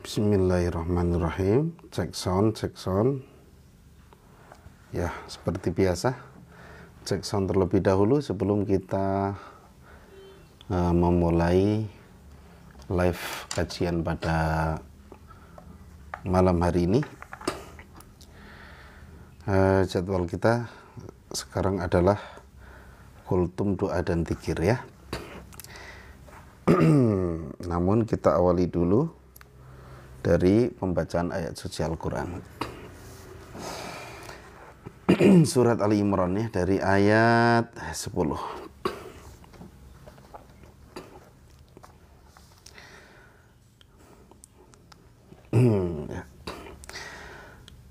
Bismillahirrahmanirrahim. Cek sound. Ya, seperti biasa, cek sound terlebih dahulu sebelum kita memulai live kajian pada malam hari ini. Jadwal kita sekarang adalah kultum, doa dan zikir ya. Namun kita awali dulu dari pembacaan ayat suci Al-Quran. Surat Ali Imran ya, dari ayat 10.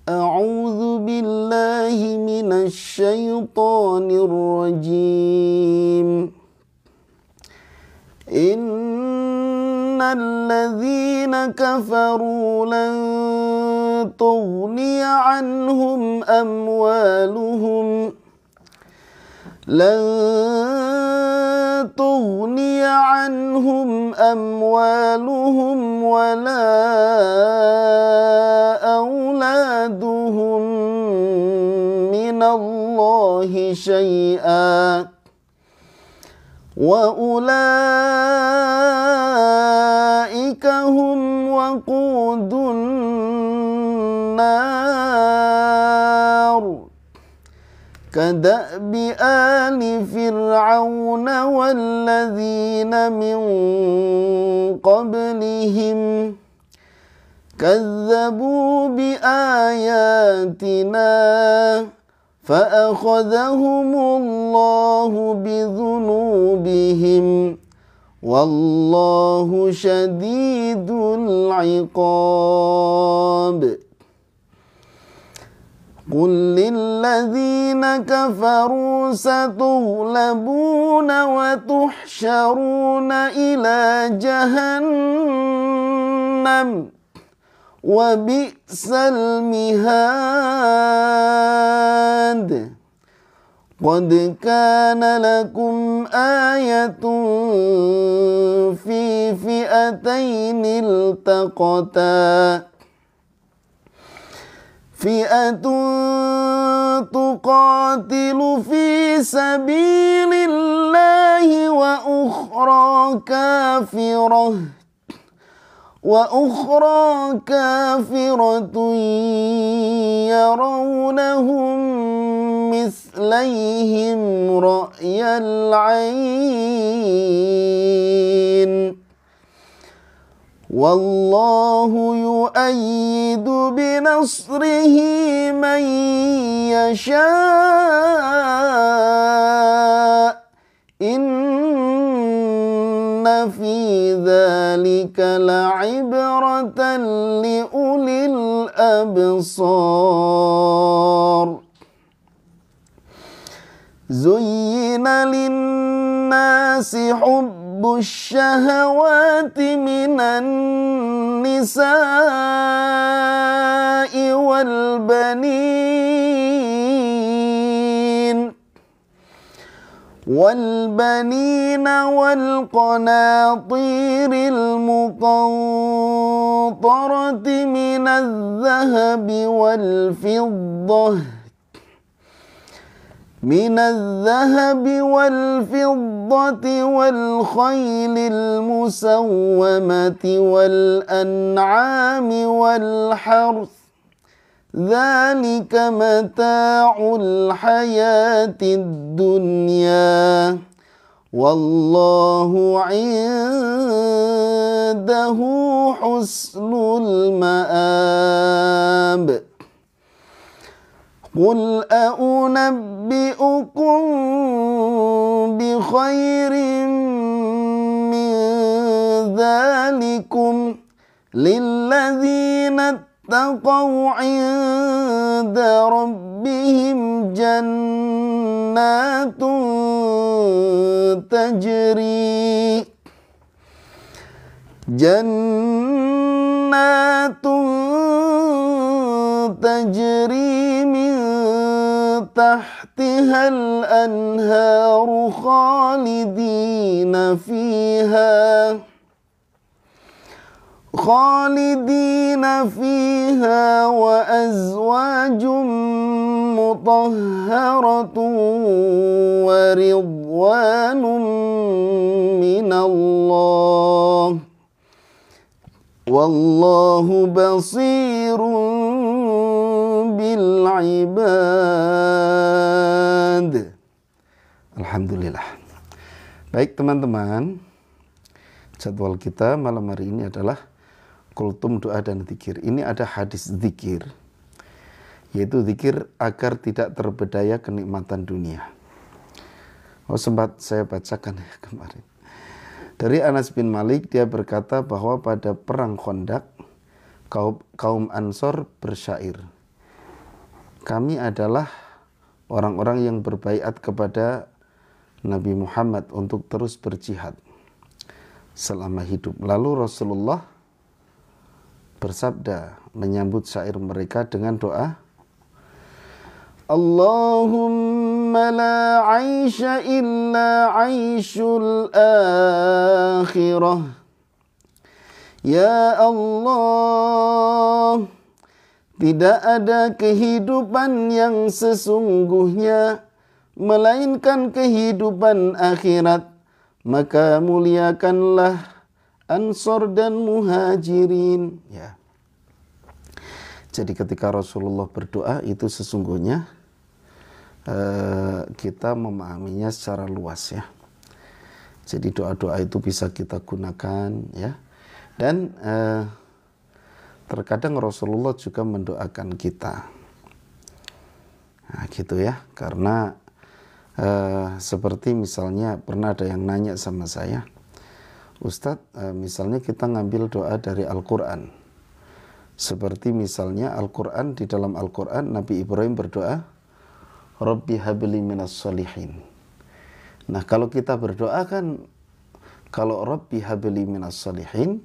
A'udzu billahi minasy syaithanir rajim. Innalladzina kafaru lan tughniya anhum amwaluhum wala auladuhum minallahi syai'a wa ulaika hum waqudun nar kada'bi ali fir'auna walladzina min qablihim kazzabu bi ayatina fa'akhadhahumullahu bidhunubihim wallahu syadidul iqab. Qul lilladzina kafaru satughlabuna wa tuhsyaruna ila jahannam wa bi'sal mihad. Qad kana lakum ayatun fi fi'ataini iltaqata fi'atun tuqatilu fi sabilillahi wa ukhra kafiratun yarawnahum mislayhim ra'yal 'ain wallahu yu'ayyidu binasrihi man yasha' inna fi dzalika la'ibratan liulil absar. Zuyyina linnasi hubbus syahawati minan nisa'i wal banin wal qanatiril muqantarati minadh dhahabi wal fiddah والخيل المسومة والأنعام والحرث ذلك متاع الحياة الدنيا والله عنده حسن المآب. قل أنبئكم بخير من ذلكم للذين اتقوا عند ربهم جنات تجري من تحتها الأنهار خالدين خالدين فيها وأزواج مطهرة ورضوان من الله والله بصير بالعباد. Alhamdulillah. Baik teman-teman, jadwal kita malam hari ini adalah kultum doa dan zikir. Ini ada hadis zikir, yaitu zikir agar tidak terbedaya kenikmatan dunia. Sempat saya bacakan ya kemarin. Dari Anas bin Malik, dia berkata bahwa pada perang Khandaq, kaum Ansor bersyair, kami adalah orang-orang yang berbaiat kepada Nabi Muhammad untuk terus berjihad selama hidup. Lalu Rasulullah bersabda menyambut syair mereka dengan doa, Allahumma la aisha illa aishul akhirah. Ya Allah, tidak ada kehidupan yang sesungguhnya melainkan kehidupan akhirat, maka muliakanlah Ansor dan Muhajirin. Ya. Jadi ketika Rasulullah berdoa itu sesungguhnya kita memahaminya secara luas ya. Jadi doa-doa itu bisa kita gunakan ya. Dan terkadang Rasulullah juga mendoakan kita. Nah, gitu ya. Karena seperti misalnya pernah ada yang nanya sama saya, Ustadz, misalnya kita ngambil doa dari Al-Quran. Seperti misalnya Al-Quran, di dalam Al-Quran Nabi Ibrahim berdoa, Rabbi habli minas solihin. Nah kalau kita berdoa kan, kalau Rabbi habli minas solihin,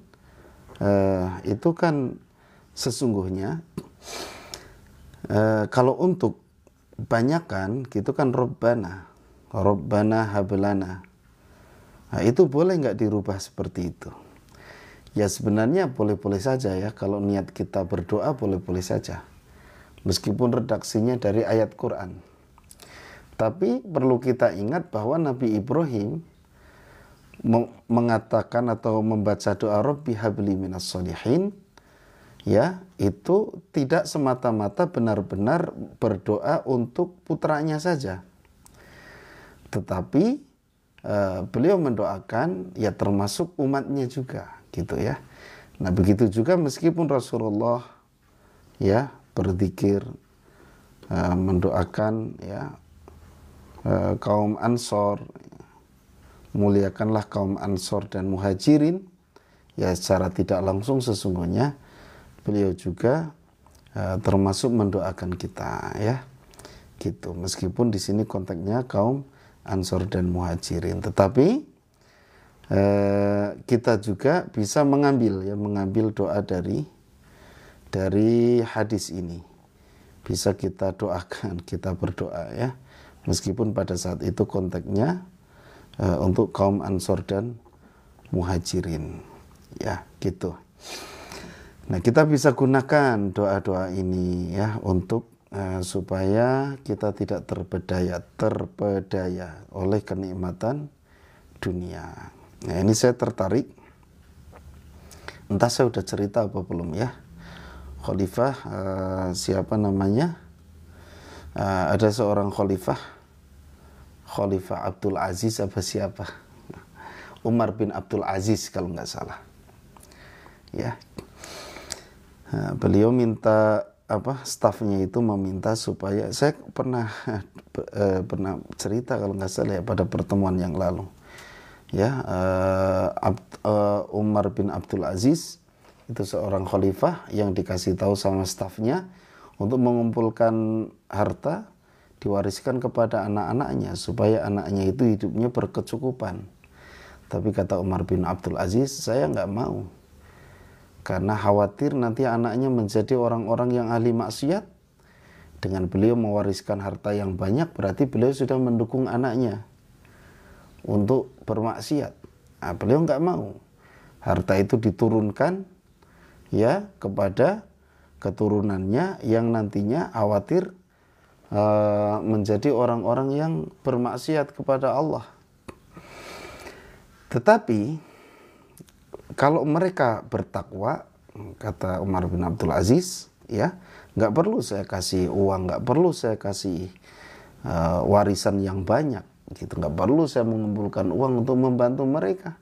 itu kan sesungguhnya kalau untuk banyakan gitu kan Rabbana hablana. Nah, itu boleh nggak dirubah seperti itu? Ya sebenarnya boleh-boleh saja ya, kalau niat kita berdoa boleh-boleh saja, meskipun redaksinya dari ayat Quran. Tapi perlu kita ingat bahwa Nabi Ibrahim mengatakan atau membaca doa Rabbi habli minas solihin, ya itu tidak semata-mata benar-benar berdoa untuk putranya saja, tetapi beliau mendoakan ya termasuk umatnya juga gitu ya. Nah begitu juga meskipun Rasulullah ya berzikir mendoakan ya kaum Ansor, muliakanlah kaum Ansor dan Muhajirin, ya secara tidak langsung sesungguhnya beliau juga termasuk mendoakan kita ya, gitu. Meskipun di sini konteksnya kaum Ansor dan Muhajirin, tetapi kita juga bisa mengambil doa dari hadis ini. Bisa kita doakan, kita berdoa ya, meskipun pada saat itu konteksnya untuk kaum Ansor dan Muhajirin, ya gitu. Nah kita bisa gunakan doa-doa ini ya untuk supaya kita tidak terpedaya oleh kenikmatan dunia. Nah ini saya tertarik, entah saya udah cerita apa belum ya, khalifah siapa namanya, ada seorang khalifah Abdul Aziz apa siapa, Umar bin Abdul Aziz kalau nggak salah ya. Beliau minta stafnya itu meminta supaya, saya pernah cerita kalau nggak salah ya pada pertemuan yang lalu ya, Umar bin Abdul Aziz itu seorang khalifah yang dikasih tahu sama stafnya untuk mengumpulkan harta diwariskan kepada anak-anaknya supaya anaknya itu hidupnya berkecukupan. Tapi kata Umar bin Abdul Aziz, saya nggak mau, karena khawatir nanti anaknya menjadi orang-orang yang ahli maksiat. Dengan beliau mewariskan harta yang banyak, berarti beliau sudah mendukung anaknya untuk bermaksiat. Nah, beliau nggak mau harta itu diturunkan ya kepada keturunannya yang nantinya khawatir menjadi orang-orang yang bermaksiat kepada Allah. Tetapi kalau mereka bertakwa, kata Umar bin Abdul Aziz, ya nggak perlu saya kasih uang, nggak perlu saya kasih warisan yang banyak, gitu, nggak perlu saya mengumpulkan uang untuk membantu mereka,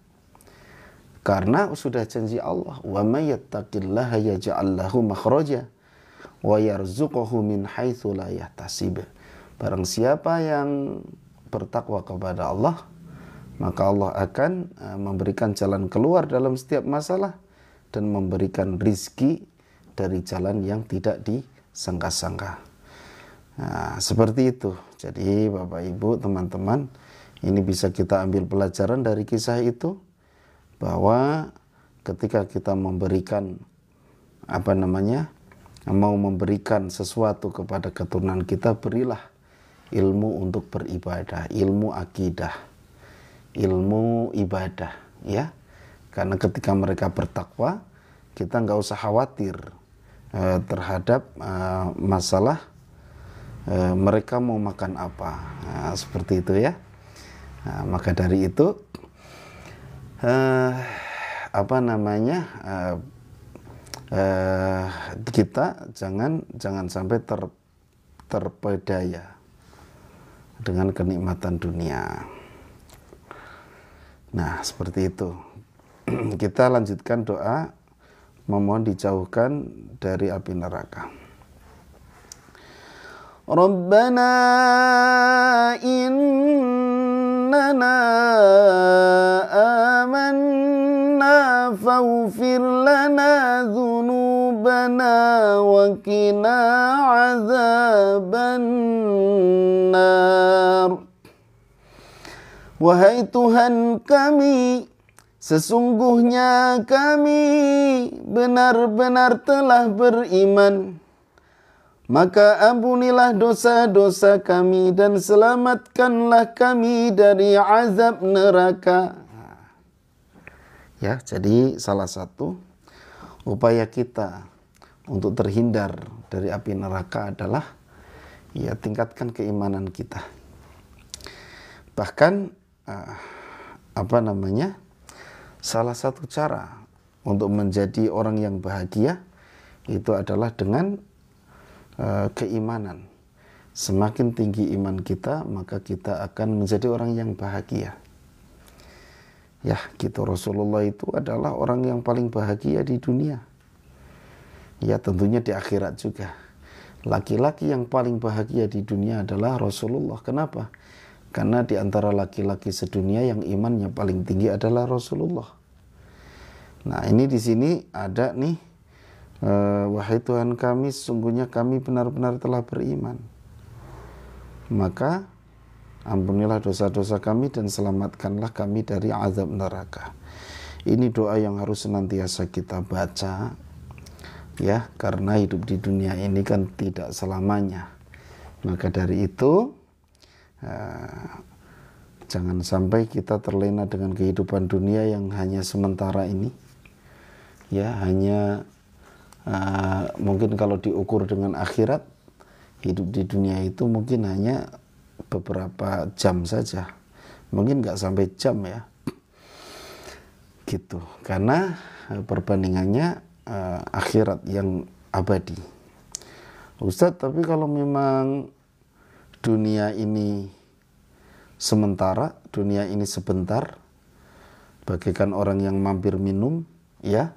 karena sudah janji Allah, wa may yattaqillaha yaj'al lahu makhraja wa yarzuquhu min haitsu la yahtasib. Barang siapa yang bertakwa kepada Allah, maka Allah akan memberikan jalan keluar dalam setiap masalah dan memberikan rizki dari jalan yang tidak disangka-sangka. Nah, seperti itu. Jadi Bapak Ibu, teman-teman, ini bisa kita ambil pelajaran dari kisah itu, bahwa ketika kita memberikan mau memberikan sesuatu kepada keturunan kita, berilah ilmu untuk beribadah, ilmu akidah, ilmu ibadah, ya. Karena ketika mereka bertakwa, kita nggak usah khawatir terhadap masalah mereka mau makan apa. Nah, seperti itu ya. Nah, maka dari itu kita jangan sampai terpedaya dengan kenikmatan dunia. Nah, seperti itu. Kita lanjutkan doa memohon dijauhkan dari api neraka. Rabbana innana amanna faghfir lana dzunubana wa qina azabannar. Wahai Tuhan kami, sesungguhnya kami benar-benar telah beriman, maka ampunilah dosa-dosa kami dan selamatkanlah kami dari azab neraka. Ya, jadi salah satu upaya kita untuk terhindar dari api neraka adalah ya tingkatkan keimanan kita. Bahkan salah satu cara untuk menjadi orang yang bahagia itu adalah dengan keimanan. Semakin tinggi iman kita, maka kita akan menjadi orang yang bahagia. Ya, gitu. Rasulullah itu adalah orang yang paling bahagia di dunia. Ya, tentunya di akhirat juga. Laki-laki yang paling bahagia di dunia adalah Rasulullah. Kenapa? Karena di antara laki-laki sedunia yang imannya paling tinggi adalah Rasulullah. Nah, ini di sini ada nih, wahai Tuhan kami, sesungguhnya kami benar-benar telah beriman, maka ampunilah dosa-dosa kami dan selamatkanlah kami dari azab neraka. Ini doa yang harus senantiasa kita baca, ya, karena hidup di dunia ini kan tidak selamanya. Maka dari itu jangan sampai kita terlena dengan kehidupan dunia yang hanya sementara ini, ya, hanya mungkin kalau diukur dengan akhirat, hidup di dunia itu mungkin hanya beberapa jam saja, mungkin nggak sampai jam ya, gitu. Karena perbandingannya akhirat yang abadi. Ustadz, tapi kalau memang dunia ini sementara, dunia ini sebentar, bagaikan orang yang mampir minum, ya,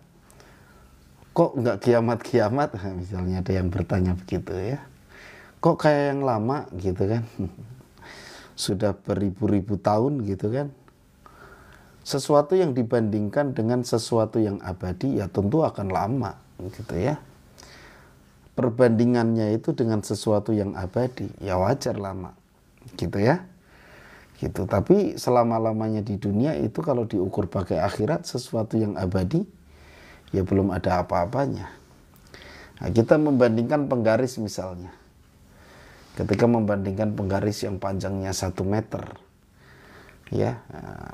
kok nggak kiamat-kiamat? Misalnya ada yang bertanya begitu ya, kok kayak yang lama gitu kan, sudah beribu-ribu tahun gitu kan. Sesuatu yang dibandingkan dengan sesuatu yang abadi ya tentu akan lama gitu ya. Perbandingannya itu dengan sesuatu yang abadi ya wajar lama gitu ya, gitu. Tapi selama-lamanya di dunia itu kalau diukur pakai akhirat, sesuatu yang abadi ya belum ada apa-apanya. Nah, kita membandingkan penggaris misalnya, ketika membandingkan penggaris yang panjangnya 1 meter, ya,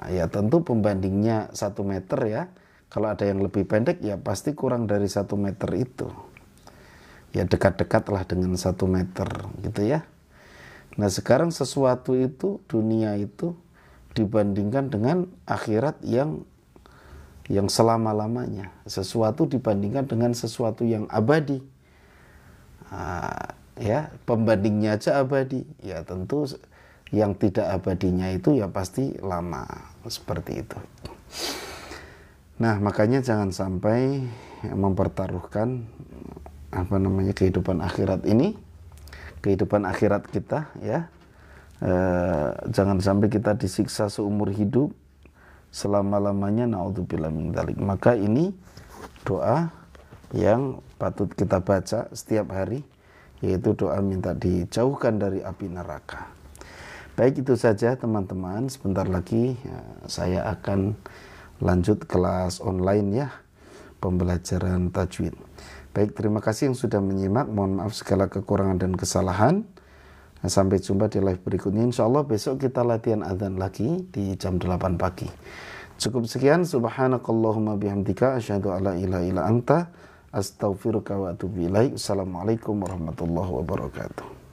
ya tentu pembandingnya 1 meter ya, Kalau ada yang lebih pendek ya pasti kurang dari 1 meter itu. Ya dekat-dekatlah dengan 1 meter gitu ya. Nah sekarang sesuatu itu, dunia itu dibandingkan dengan akhirat yang selama-lamanya. Sesuatu dibandingkan dengan sesuatu yang abadi. Ya, pembandingnya aja abadi. Ya tentu yang tidak abadinya itu ya pasti lama, seperti itu. Nah, makanya jangan sampai mempertaruhkan kehidupan akhirat ini, kehidupan akhirat kita ya. Jangan sampai kita disiksa seumur hidup selama-lamanya, naudzubillah min dzalik. Maka ini doa yang patut kita baca setiap hari, yaitu doa minta dijauhkan dari api neraka. Baik, itu saja teman-teman. Sebentar lagi saya akan lanjut kelas online ya, pembelajaran tajwid. Baik, terima kasih yang sudah menyimak. Mohon maaf segala kekurangan dan kesalahan. Sampai jumpa di live berikutnya. Insya Allah besok kita latihan adzan lagi di jam 8 pagi. Cukup sekian. Subhanakallahumma bihamdika asyhadu alla ilaha illa anta astaghfiruka wa atubu ilaik. Assalamualaikum warahmatullahi wabarakatuh.